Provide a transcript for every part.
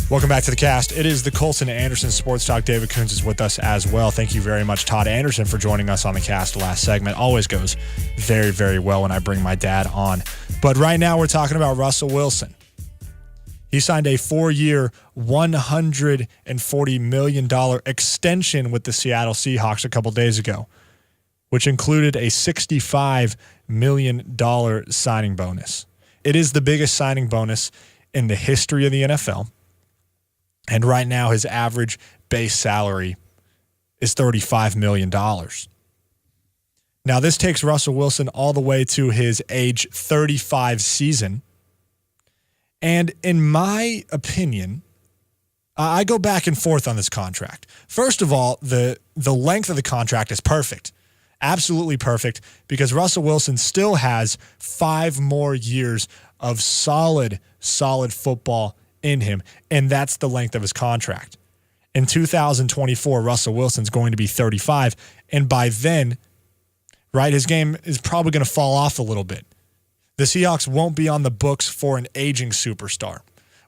Welcome back to the cast. It is the Colton Anderson Sports Talk. David Kunz is with us as well. Thank you very much, Todd Anderson, for joining us on the cast last segment. Always goes very, very well when I bring my dad on. But right now we're talking about Russell Wilson. He signed a 4-year, $140 million extension with the Seattle Seahawks a couple days ago, which included a $65 million signing bonus. It is the biggest signing bonus in the history of the NFL. And right now, his average base salary is $35 million. Now, this takes Russell Wilson all the way to his age 35 season. And in my opinion, I go back and forth on this contract. First of all, the length of the contract is perfect. Absolutely perfect, because Russell Wilson still has 5 more years of solid football in him, and that's the length of his contract. In 2024, Russell Wilson's going to be 35, and by then, right, his game is probably going to fall off a little bit. The Seahawks won't be on the books for an aging superstar,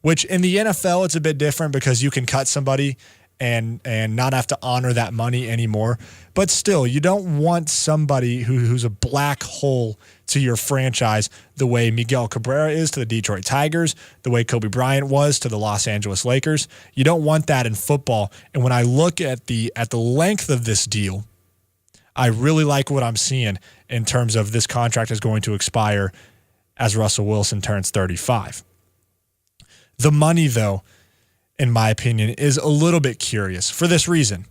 which in the NFL, it's a bit different because you can cut somebody and not have to honor that money anymore. But still, you don't want somebody who's a black hole to your franchise the way Miguel Cabrera is to the Detroit Tigers, the way Kobe Bryant was to the Los Angeles Lakers. You don't want that in football. And when I look at the length of this deal, I really like what I'm seeing in terms of this contract is going to expire as Russell Wilson turns 35. The money, though, in my opinion, is a little bit curious for this reason.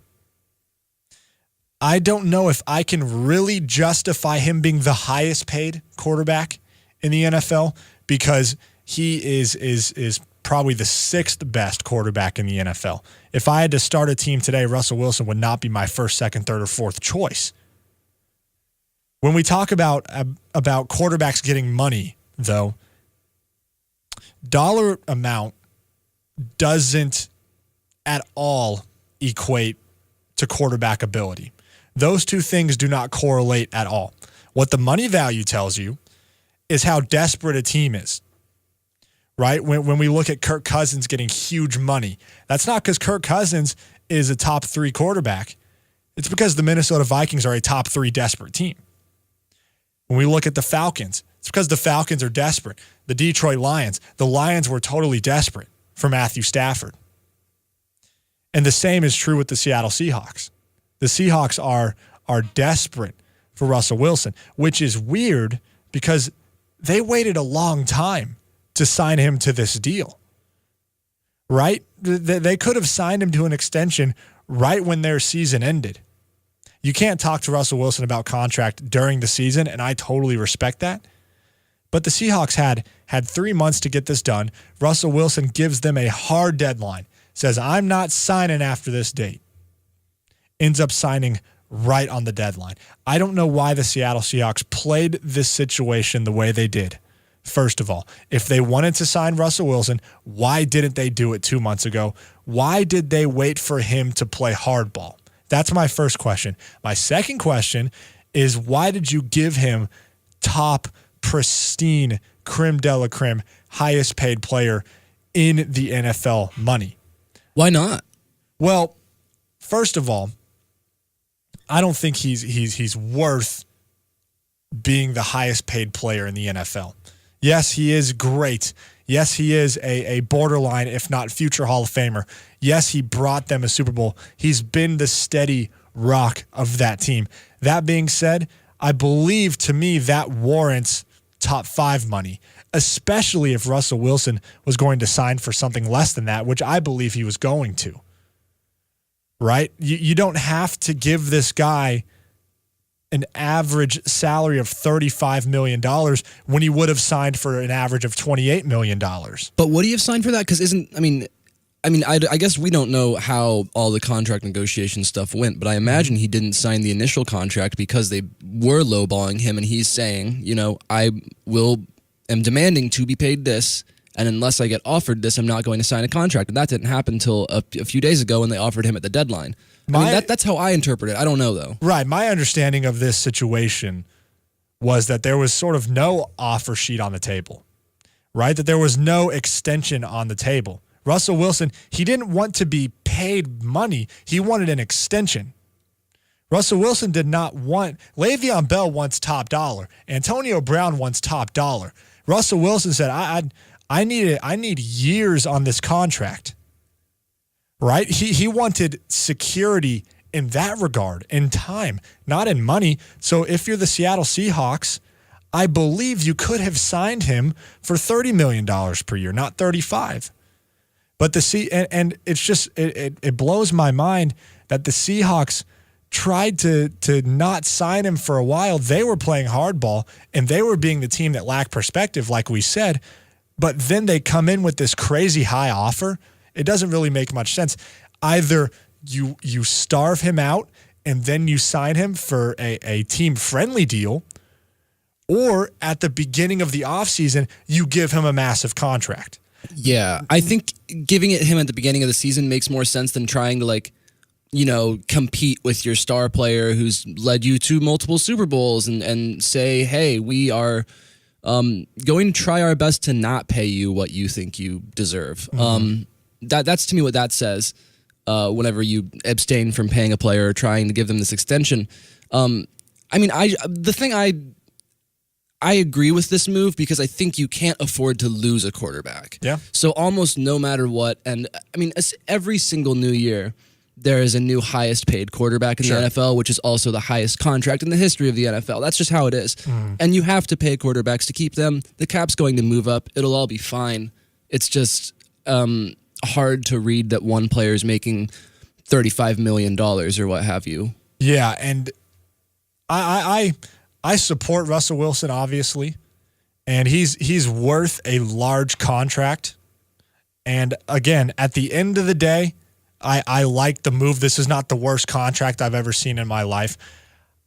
I don't know if I can really justify him being the highest paid quarterback in the NFL, because he is probably the 6th best quarterback in the NFL. If I had to start a team today, Russell Wilson would not be my first, second, third, or fourth choice. When we talk about quarterbacks getting money, though, dollar amount doesn't at all equate to quarterback ability. Those two things do not correlate at all. What the money value tells you is how desperate a team is, right? When we look at Kirk Cousins getting huge money, that's not because Kirk Cousins is a top 3 quarterback. It's because the Minnesota Vikings are a top 3 desperate team. When we look at the Falcons, it's because the Falcons are desperate. The Detroit Lions, the Lions were totally desperate for Matthew Stafford. And the same is true with the Seattle Seahawks. The Seahawks are desperate for Russell Wilson, which is weird because they waited a long time to sign him to this deal, right? They could have signed him to an extension right when their season ended. You can't talk to Russell Wilson about contract during the season, and I totally respect that. But the Seahawks had 3 months to get this done. Russell Wilson gives them a hard deadline, says, I'm not signing after this date. Ends up signing right on the deadline. I don't know why the Seattle Seahawks played this situation the way they did. First of all, if they wanted to sign Russell Wilson, why didn't they do it 2 months ago? Why did they wait for him to play hardball? That's my first question. My second question is, why did you give him top, pristine, creme de la creme, highest paid player in the NFL money? Why not? Well, first of all, I don't think he's worth being the highest paid player in the NFL. Yes, he is great. Yes, he is a borderline, if not future Hall of Famer. Yes, he brought them a Super Bowl. He's been the steady rock of that team. That being said, I believe, to me, that warrants top 5 money, especially if Russell Wilson was going to sign for something less than that, which I believe he was going to. Right? You don't have to give this guy an average salary of $35 million when he would have signed for an average of $28 million. But would he have signed for that? Because I guess we don't know how all the contract negotiation stuff went, but I imagine he didn't sign the initial contract because they were lowballing him, and he's saying, I am demanding to be paid this, and unless I get offered this, I'm not going to sign a contract. And that didn't happen until a few days ago when they offered him at the deadline. That's how I interpret it. I don't know, though. Right. My understanding of this situation was that there was sort of no offer sheet on the table, right? That there was no extension on the table. Russell Wilson, he didn't want to be paid money. He wanted an extension. Russell Wilson did not want, Le'Veon Bell wants top dollar. Antonio Brown wants top dollar. Russell Wilson said, I need years on this contract. Right? He wanted security in that regard, in time, not in money. So if you're the Seattle Seahawks, I believe you could have signed him for $30 million per year, not $35. But and it's just it blows my mind that the Seahawks tried to not sign him for a while. They were playing hardball, and they were being the team that lacked perspective, like we said. But then they come in with this crazy high offer. It doesn't really make much sense. Either you starve him out and then you sign him for a team-friendly deal, or at the beginning of the offseason, you give him a massive contract. Yeah, I think giving it him at the beginning of the season makes more sense than trying to compete with your star player who's led you to multiple Super Bowls and say, hey, we are going to try our best to not pay you what you think you deserve. Mm-hmm. That's to me what that says whenever you abstain from paying a player or trying to give them this extension. I agree with this move because I think you can't afford to lose a quarterback. Yeah. So almost no matter what, and I mean, every single new year, there is a new highest paid quarterback in the NFL, which is also the highest contract in the history of the NFL. That's just how it is. And you have to pay quarterbacks to keep them. The cap's going to move up. It'll all be fine. It's just hard to read that one player is making $35 million or what have you. Yeah, and I support Russell Wilson, obviously, and he's worth a large contract. And again, at the end of the day, I like the move. This is not the worst contract I've ever seen in my life.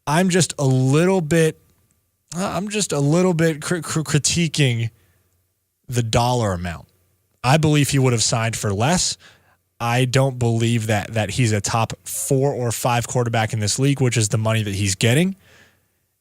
I'm just a little bit critiquing the dollar amount. I believe he would have signed for less. I don't believe that he's a top 4 or 5 quarterback in this league, which is the money that he's getting.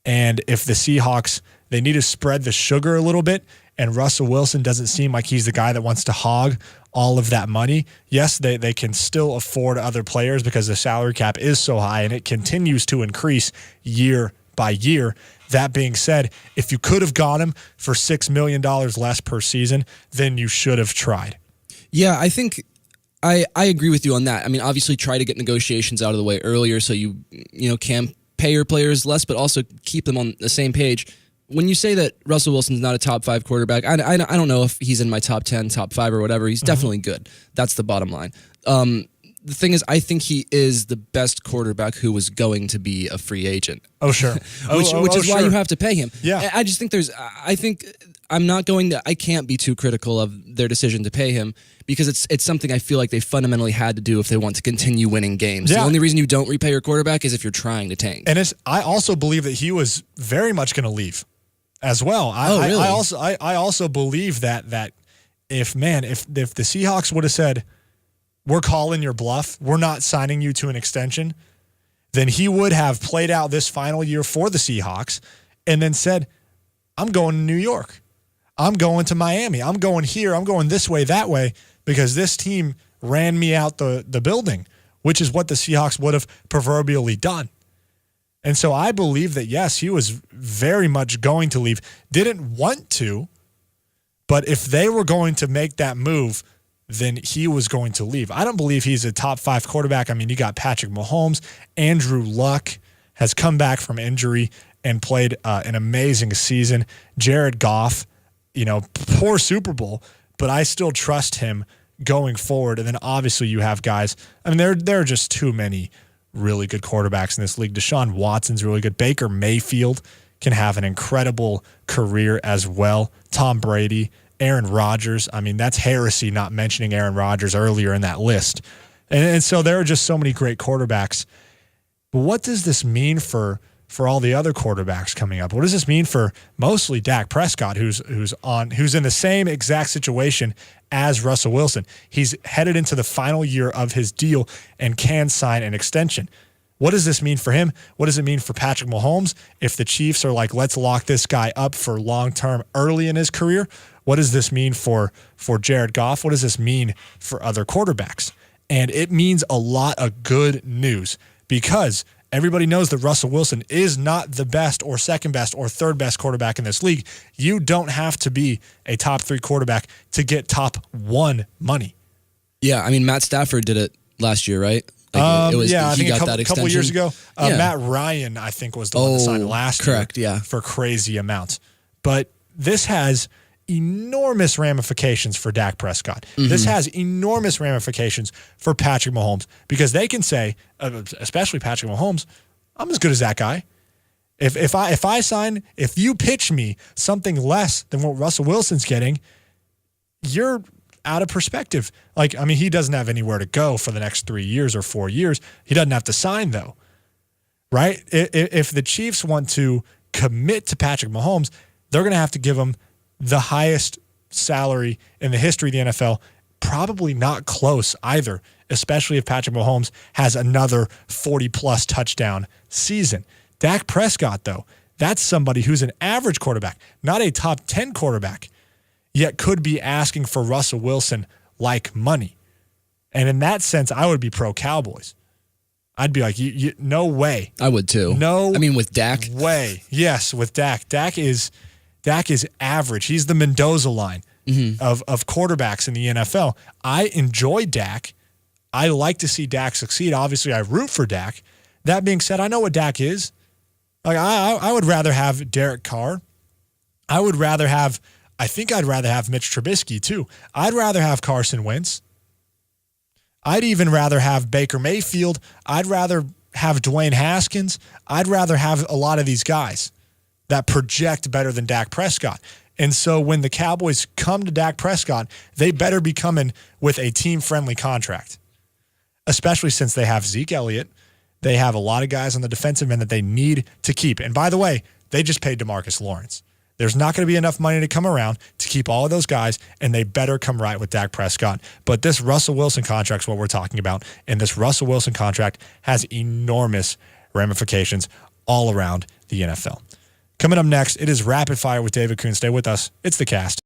And if the Seahawks, they need to spread the sugar a little bit, and Russell Wilson doesn't seem like he's the guy that wants to hog all of that money. Yes, they can still afford other players because the salary cap is so high, and it continues to increase year by year. That being said, if you could have got him for $6 million less per season, then you should have tried. Yeah, I think I agree with you on that. I mean, obviously try to get negotiations out of the way earlier so you can pay your players less, but also keep them on the same page. When you say that Russell Wilson's not a top 5 quarterback, I don't know if he's in my top 10, top 5 or whatever. He's definitely good. That's the bottom line. The thing is, I think he is the best quarterback who was going to be a free agent. Oh, sure. which is why you have to pay him. Yeah. I just think I can't be too critical of their decision to pay him because it's something I feel like they fundamentally had to do if they want to continue winning games. Yeah. The only reason you don't repay your quarterback is if you're trying to tank. And I also believe that he was very much going to leave as well. Really? I also believe that if the Seahawks would have said, we're calling your bluff, we're not signing you to an extension, then he would have played out this final year for the Seahawks and then said, I'm going to New York. I'm going to Miami. I'm going here. I'm going this way, that way, because this team ran me out the building, which is what the Seahawks would have proverbially done. And so I believe that, yes, he was very much going to leave. Didn't want to, but if they were going to make that move, then he was going to leave. I don't believe he's a top 5 quarterback. I mean, you got Patrick Mahomes. Andrew Luck has come back from injury and played an amazing season. Jared Goff, poor Super Bowl, but I still trust him going forward. And then obviously you have guys. I mean, there are just too many really good quarterbacks in this league. Deshaun Watson's really good. Baker Mayfield can have an incredible career as well. Tom Brady, Aaron Rodgers. I mean, that's heresy not mentioning Aaron Rodgers earlier in that list. And so there are just so many great quarterbacks. But what does this mean for all the other quarterbacks coming up? What does this mean for mostly Dak Prescott, who's in the same exact situation as Russell Wilson? He's headed into the final year of his deal and can sign an extension. What does this mean for him? What does it mean for Patrick Mahomes if the Chiefs are like, let's lock this guy up for long-term early in his career? What does this mean for Jared Goff? What does this mean for other quarterbacks? And it means a lot of good news because everybody knows that Russell Wilson is not the best or second best or third best quarterback in this league. You don't have to be a top 3 quarterback to get top 1 money. Yeah, I mean, Matt Stafford did it last year, right? I think a couple years ago. Yeah. Matt Ryan, I think, was the one that signed it last correct, year yeah. for crazy amounts. But this has enormous ramifications for Dak Prescott. Mm-hmm. This has enormous ramifications for Patrick Mahomes because they can say, especially Patrick Mahomes, I'm as good as that guy. If you pitch me something less than what Russell Wilson's getting, you're out of perspective. Like, I mean, he doesn't have anywhere to go for the next 3 years or 4 years. He doesn't have to sign, though, right? If the Chiefs want to commit to Patrick Mahomes, they're going to have to give him the highest salary in the history of the NFL. Probably not close either, especially if Patrick Mahomes has another 40-plus touchdown season. Dak Prescott, though, that's somebody who's an average quarterback, not a top 10 quarterback, yet could be asking for Russell Wilson like money. And in that sense, I would be pro-Cowboys. I'd be like, no way. I would too. No, I mean, with Dak? Way. Yes, with Dak. Dak is average. He's the Mendoza line of quarterbacks in the NFL. I enjoy Dak. I like to see Dak succeed. Obviously, I root for Dak. That being said, I know what Dak is. Like I would rather have Derek Carr. I think I'd rather have Mitch Trubisky too. I'd rather have Carson Wentz. I'd even rather have Baker Mayfield. I'd rather have Dwayne Haskins. I'd rather have a lot of these guys that project better than Dak Prescott. And so when the Cowboys come to Dak Prescott, they better be coming with a team-friendly contract, especially since they have Zeke Elliott. They have a lot of guys on the defensive end that they need to keep. And by the way, they just paid DeMarcus Lawrence. There's not going to be enough money to come around to keep all of those guys, and they better come right with Dak Prescott. But this Russell Wilson contract is what we're talking about, and this Russell Wilson contract has enormous ramifications all around the NFL. Coming up next, it is Rapid Fire with David Kunz. Stay with us. It's The Cast.